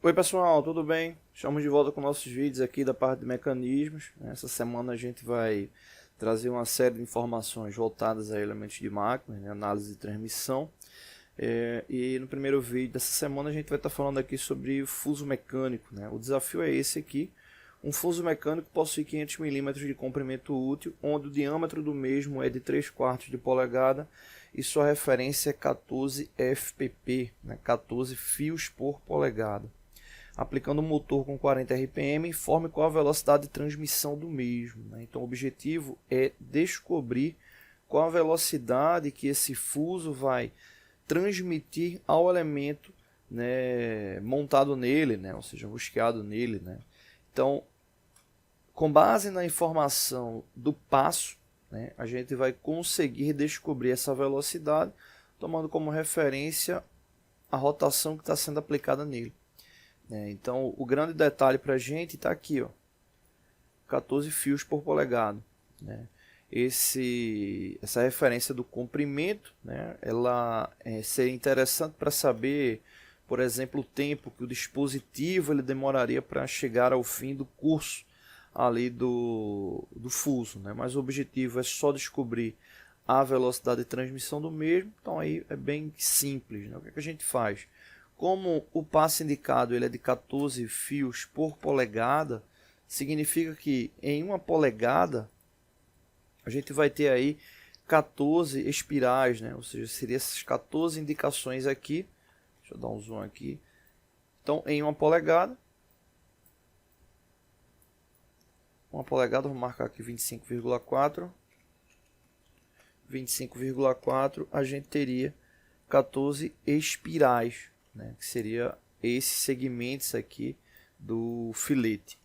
Oi pessoal, tudo bem? Estamos de volta com nossos vídeos aqui da parte de mecanismos. Essa semana a gente vai trazer uma série de informações voltadas a elementos de máquina, análise de transmissão. E no primeiro vídeo dessa semana a gente vai estar falando aqui sobre fuso mecânico. O desafio é esse aqui. Um fuso mecânico possui 500 mm de comprimento útil, onde o diâmetro do mesmo é de 3/4 de polegada e sua referência é 14 fpp, 14 fios por polegada. Aplicando um motor com 40 RPM, informe qual a velocidade de transmissão do mesmo. Então o objetivo é descobrir qual a velocidade que esse fuso vai transmitir ao elemento montado nele, ou seja, buscado nele. Então, com base na informação do passo, a gente vai conseguir descobrir essa velocidade, tomando como referência a rotação que está sendo aplicada nele. Então, o grande detalhe para a gente está aqui, 14 fios por polegada. Essa referência do comprimento, ela seria interessante para saber, por exemplo, o tempo que o dispositivo ele demoraria para chegar ao fim do curso ali do fuso. Mas o objetivo é só descobrir a velocidade de transmissão do mesmo, então aí é bem simples. O que é que a gente faz? Como o passo indicado ele é de 14 fios por polegada, significa que em uma polegada a gente vai ter aí 14 espirais, ou seja, seriam essas 14 indicações aqui. Deixa eu dar um zoom aqui. Então, em uma polegada, vou marcar aqui 25,4. 25,4 a gente teria 14 espirais, que seria esses segmentos aqui do filete.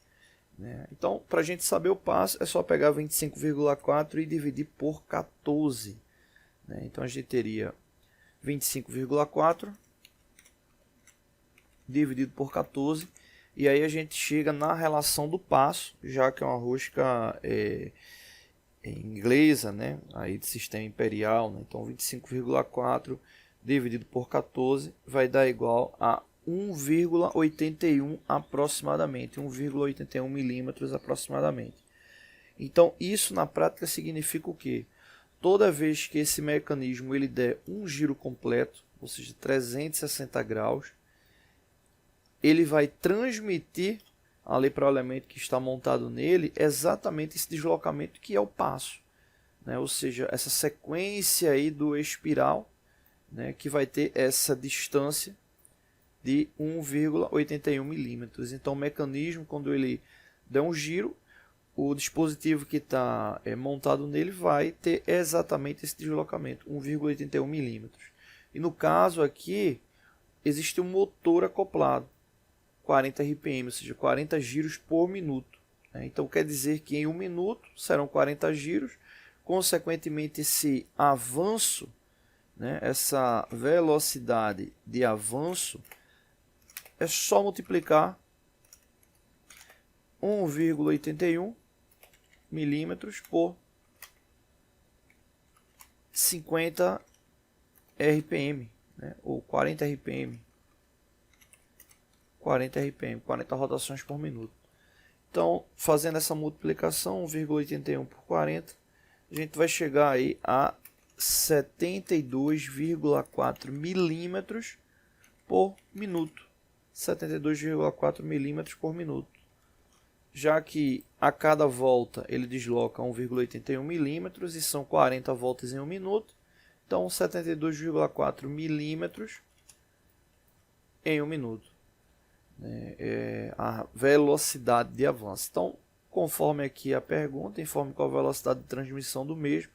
Então, para a gente saber o passo, é só pegar 25,4 e dividir por 14. Então, a gente teria 25,4 dividido por 14. E aí a gente chega na relação do passo, já que é uma rosca inglesa, aí de sistema imperial. Então, 25,4 dividido por 14 vai dar igual a 1,81 aproximadamente, 1,81 milímetros aproximadamente. Então isso na prática significa o quê? Toda vez que esse mecanismo ele der um giro completo, ou seja, 360 graus, ele vai transmitir ali para o elemento que está montado nele exatamente esse deslocamento que é o passo, ou seja, essa sequência aí do espiral, que vai ter essa distância de 1,81 milímetros. Então o mecanismo, quando ele der um giro, o dispositivo que está montado nele vai ter exatamente esse deslocamento, 1,81 milímetros. E no caso aqui, existe um motor acoplado, 40 RPM, ou seja, 40 giros por minuto. Então quer dizer que em um minuto serão 40 giros, consequentemente esse avanço, essa velocidade de avanço, é só multiplicar 1,81 milímetros por 50 RPM, ou 40 RPM. 40 RPM, 40 rotações por minuto. Então, fazendo essa multiplicação, 1,81 por 40, a gente vai chegar aí a 72,4 milímetros por minuto. 72,4 milímetros por minuto. Já que a cada volta ele desloca 1,81 milímetros e são 40 voltas em um minuto, então 72,4 milímetros em um minuto. É a velocidade de avanço. Então, conforme aqui a pergunta, informe qual a velocidade de transmissão do mesmo.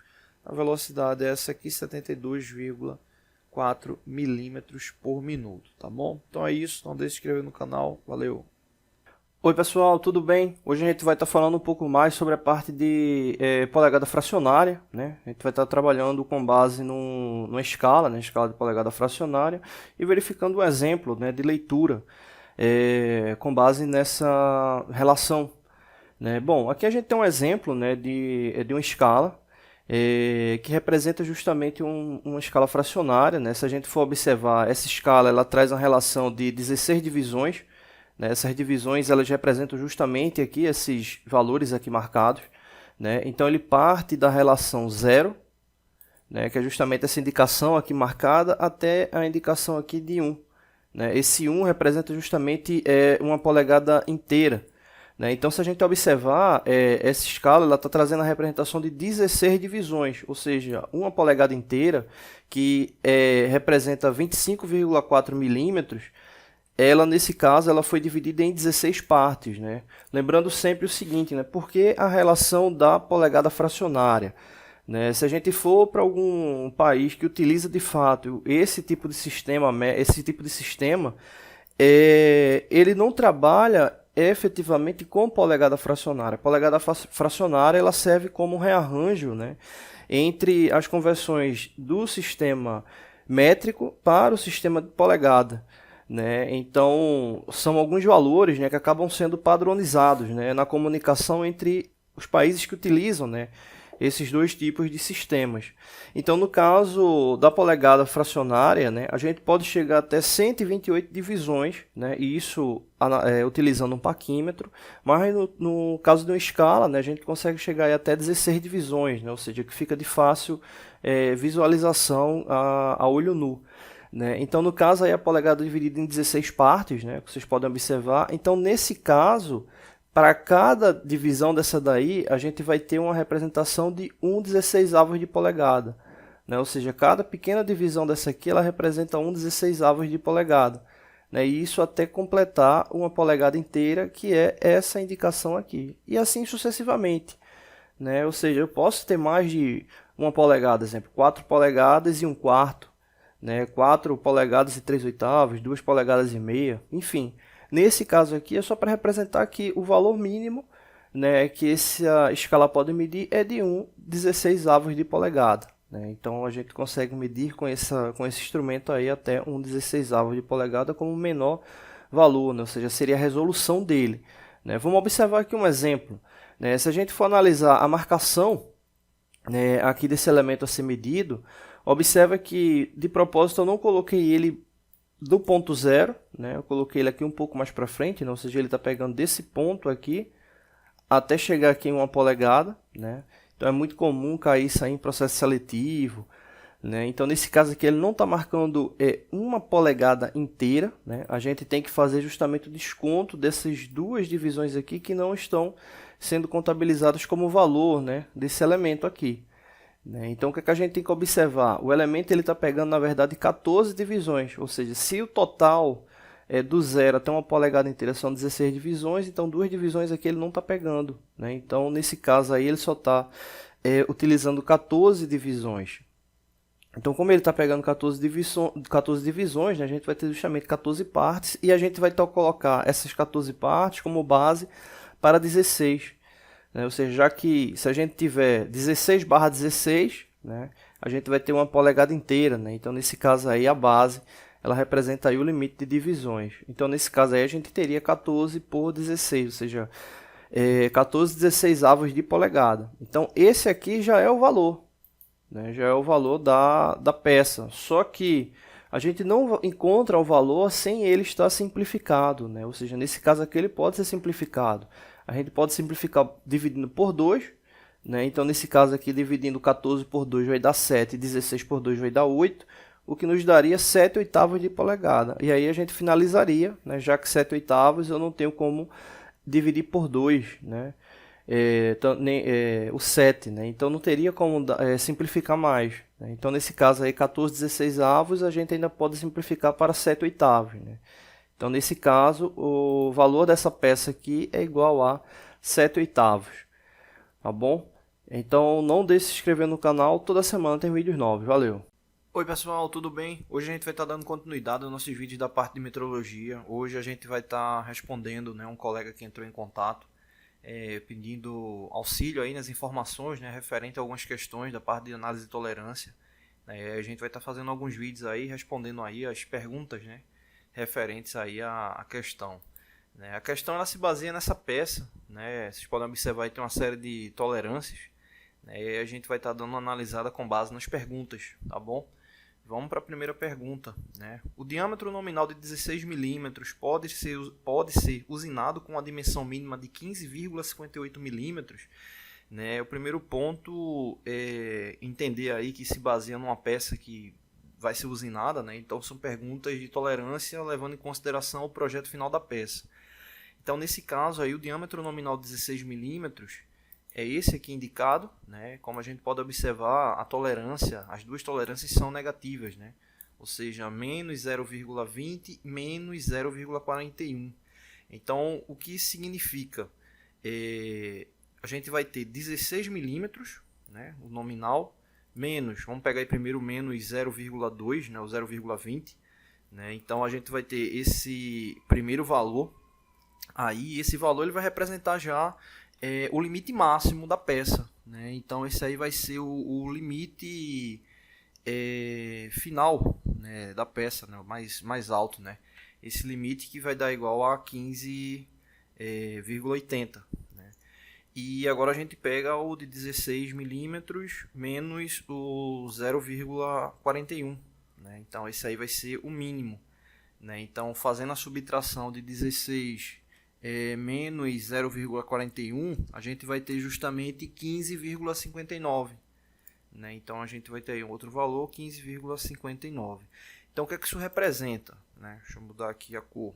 A velocidade é essa aqui, 72,4 milímetros por minuto, tá bom? Então é isso, não deixe de se inscrever no canal, valeu! Oi pessoal, tudo bem? Hoje a gente vai estar falando um pouco mais sobre a parte de polegada fracionária, A gente vai estar trabalhando com base numa escala, escala de polegada fracionária, e verificando um exemplo, de leitura com base nessa relação. Bom, aqui a gente tem um exemplo de uma escala que representa justamente uma escala fracionária. Se a gente for observar, essa escala ela traz uma relação de 16 divisões, né? Essas divisões elas representam justamente aqui esses valores aqui marcados, né? Então ele parte da relação 0, né, que é justamente essa indicação aqui marcada, até a indicação aqui de 1. Né? Esse 1 representa justamente uma polegada inteira. Né? Então, se a gente observar, essa escala está trazendo a representação de 16 divisões, ou seja, uma polegada inteira, que representa 25,4 milímetros, ela, nesse caso, ela foi dividida em 16 partes. Né? Lembrando sempre o seguinte, né? Por que a relação da polegada fracionária? Né? Se a gente for para algum país que utiliza de fato esse tipo de sistema, ele não trabalha efetivamente com polegada fracionária. A polegada fracionária ela serve como um rearranjo, né, entre as conversões do sistema métrico para o sistema de polegada. Né? Então, são alguns valores, né, que acabam sendo padronizados, né, na comunicação entre os países que utilizam, né, esses dois tipos de sistemas. Então, no caso da polegada fracionária, né, a gente pode chegar até 128 divisões, né, e isso utilizando um paquímetro, mas no caso de uma escala, né, a gente consegue chegar até 16 divisões, né, ou seja, que fica de fácil visualização a olho nu. Né? Então, no caso, aí a polegada é dividida em 16 partes, né, que vocês podem observar. Então, nesse caso, para cada divisão dessa daí, a gente vai ter uma representação de 1/16 de polegada. Né? Ou seja, cada pequena divisão dessa aqui, ela representa 1/16 de polegada. Né? E isso até completar uma polegada inteira, que é essa indicação aqui. E assim sucessivamente. Né? Ou seja, eu posso ter mais de uma polegada, exemplo, 4 polegadas e 1/4. Né? 4 polegadas e 3/8, 2 polegadas e meia, enfim. Nesse caso aqui é só para representar que o valor mínimo, né, que essa escala pode medir é de 1/16 de polegada. Né? Então a gente consegue medir com esse instrumento aí até 1/16 de polegada como o menor valor, né? Ou seja, seria a resolução dele. Né? Vamos observar aqui um exemplo. Né? Se a gente for analisar a marcação, né, aqui desse elemento a ser medido, observa que de propósito eu não coloquei ele do ponto 0, né? Eu coloquei ele aqui um pouco mais para frente, né? Ou seja, ele está pegando desse ponto aqui até chegar aqui em 1 polegada. Né? Então é muito comum cair isso aí em processo seletivo. Né? Então nesse caso aqui ele não está marcando 1 polegada inteira. Né? A gente tem que fazer justamente o desconto dessas duas divisões aqui que não estão sendo contabilizadas como valor, né, desse elemento aqui. Então, o que a gente tem que observar? O elemento está pegando, na verdade, 14 divisões. Ou seja, se o total do 0 até 1 polegada inteira são 16 divisões, então 2 divisões aqui ele não está pegando. Né? Então, nesse caso aí, ele só está utilizando 14 divisões. Então, como ele está pegando 14 divisões, né, a gente vai ter justamente 14 partes, e a gente vai colocar essas 14 partes como base para 16. Né? Ou seja, já que se a gente tiver 16/16, né, a gente vai ter 1 polegada inteira. Né? Então, nesse caso aí, a base ela representa aí o limite de divisões. Então, nesse caso aí, a gente teria 14 por 16, ou seja, 14/16 de polegada. Então, esse aqui já é o valor. Né? Já é o valor da peça. Só que a gente não encontra o valor sem ele estar simplificado. Né? Ou seja, nesse caso aqui ele pode ser simplificado. A gente pode simplificar dividindo por 2. Né? Então, nesse caso aqui, dividindo 14 por 2 vai dar 7, 16 por 2 vai dar 8, o que nos daria 7/8 de polegada. E aí a gente finalizaria, né? Já que 7/8 eu não tenho como dividir por 2, né? O 7, né? Então não teria como simplificar mais. Né? Então, nesse caso aí, 14/16 a gente ainda pode simplificar para 7/8. Né? Então, nesse caso, o valor dessa peça aqui é igual a 7/8. Tá bom? Então, não deixe de se inscrever no canal, toda semana tem vídeos novos. Valeu! Oi pessoal, tudo bem? Hoje a gente vai estar dando continuidade aos nossos vídeos da parte de metrologia. Hoje a gente vai estar respondendo, né, um colega que entrou em contato, pedindo auxílio aí nas informações, né, referente a algumas questões da parte de análise de tolerância. A gente vai estar fazendo alguns vídeos aí, respondendo aí as perguntas, né, referentes aí à questão. A questão ela se baseia nessa peça, né, vocês podem observar aí tem uma série de tolerâncias, né, e a gente vai estar dando uma analisada com base nas perguntas, tá bom? Vamos para a primeira pergunta, né? O diâmetro nominal de 16 milímetros pode ser usinado com a dimensão mínima de 15,58 milímetros. Né? O primeiro ponto é entender aí que se baseia numa peça que vai ser usinada, né? Então são perguntas de tolerância levando em consideração o projeto final da peça. Então nesse caso aí o diâmetro nominal de 16 milímetros é esse aqui indicado, né? Como a gente pode observar, a tolerância, as duas tolerâncias são negativas, né? Ou seja, menos 0,20, menos 0,41. Então, o que isso significa? A gente vai ter 16 milímetros, né? O nominal, menos, vamos pegar aí primeiro menos 0,2, né? O 0,20. Né? Então, a gente vai ter esse primeiro valor. Aí, esse valor ele vai representar já o limite máximo da peça, né? Então esse aí vai ser o limite final, né, da peça, né, mais alto, né? Esse limite que vai dar igual a 15,80, né? E agora a gente pega o de 16 milímetros menos o 0,41, né? Então esse aí vai ser o mínimo, né? Então fazendo a subtração de 16 menos 0,41, a gente vai ter justamente 15,59. Né? Então a gente vai ter outro valor, 15,59. Então o que é que isso representa? Né? Deixa eu mudar aqui a cor.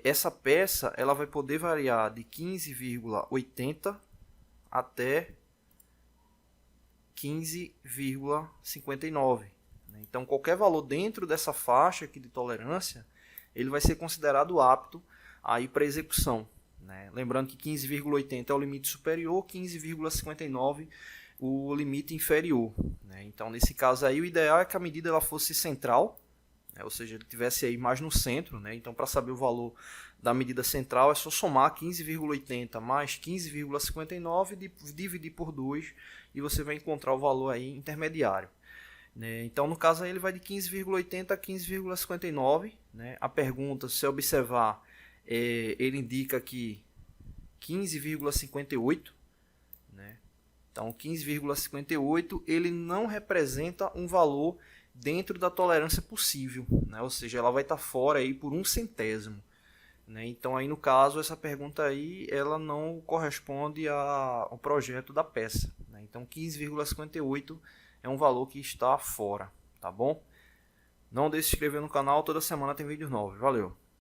Essa peça ela vai poder variar de 15,80 até 15,59. Né? Então qualquer valor dentro dessa faixa aqui de tolerância, ele vai ser considerado apto aí para execução, né? Lembrando que 15,80 é o limite superior, 15,59 o limite inferior, né? Então nesse caso aí o ideal é que a medida ela fosse central, né? Ou seja, ele tivesse aí mais no centro, né? Então para saber o valor da medida central é só somar 15,80 mais 15,59 e dividir por 2 e você vai encontrar o valor aí intermediário. Né? Então no caso aí ele vai de 15,80 a 15,59, né? A pergunta, se você observar, ele indica aqui 15,58, né? Então 15,58 ele não representa um valor dentro da tolerância possível, né? Ou seja, ela vai estar fora aí por 1/100. Né? Então aí no caso essa pergunta aí ela não corresponde ao projeto da peça, né? Então 15,58 é um valor que está fora, tá bom? Não deixe de se inscrever no canal, toda semana tem vídeos novos. Valeu!